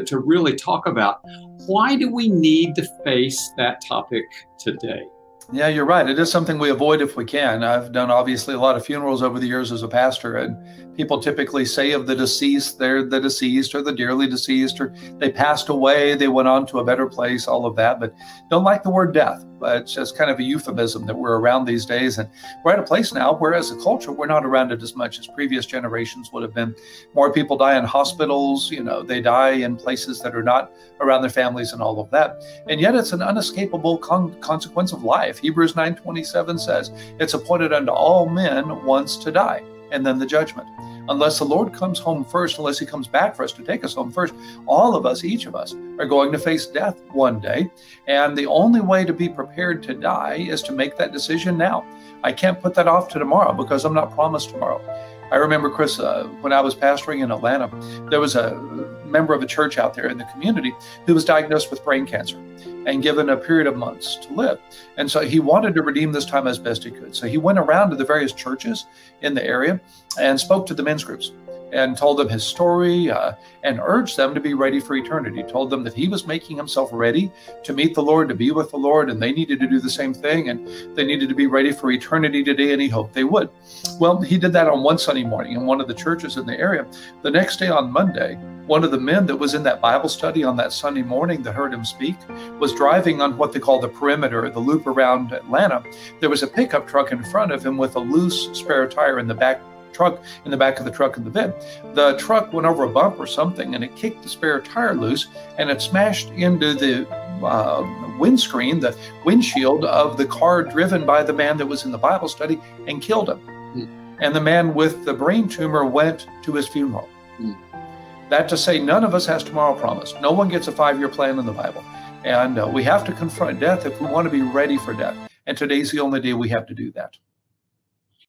to really talk about why do we need to face that topic today? Yeah, you're right. It is something we avoid if we can. I've done obviously a lot of funerals over the years as a pastor, and people typically say of the deceased, they're the deceased or the dearly deceased, or they passed away, they went on to a better place, all of that, but don't like the word death. But it's just kind of a euphemism that we're around these days. And we're at a place now where as a culture, we're not around it as much as previous generations would have been. More people die in hospitals, they die in places that are not around their families and all of that. And yet it's an unescapable consequence of life. Hebrews 9:27 says, it's appointed unto all men once to die, and then the judgment. Unless the Lord comes home first, unless he comes back for us to take us home first, all of us, each of us, are going to face death one day. And the only way to be prepared to die is to make that decision now. I can't put that off to tomorrow because I'm not promised tomorrow. I remember, Chris, when I was pastoring in Atlanta, there was a member of a church out there in the community who was diagnosed with brain cancer and given a period of months to live. And so he wanted to redeem this time as best he could. So he went around to the various churches in the area and spoke to the men's groups and told them his story and urged them to be ready for eternity. Told them that he was making himself ready to meet the Lord, to be with the Lord, and they needed to do the same thing, and they needed to be ready for eternity today, and he hoped they would. Well, he did that on one Sunday morning in one of the churches in the area. The next day on Monday, one of the men that was in that Bible study on that Sunday morning that heard him speak was driving on what they call the perimeter, the loop around Atlanta. There was a pickup truck in front of him with a loose spare tire in the back of the truck in the bed. The truck went over a bump or something, and it kicked the spare tire loose, and it smashed into the windscreen, the windshield of the car driven by the man that was in the Bible study, and killed him. And the man with the brain tumor went to his funeral. That to say, none of us has tomorrow promised. No one gets a 5-year plan in the Bible. And we have to confront death if we want to be ready for death. And today's the only day we have to do that.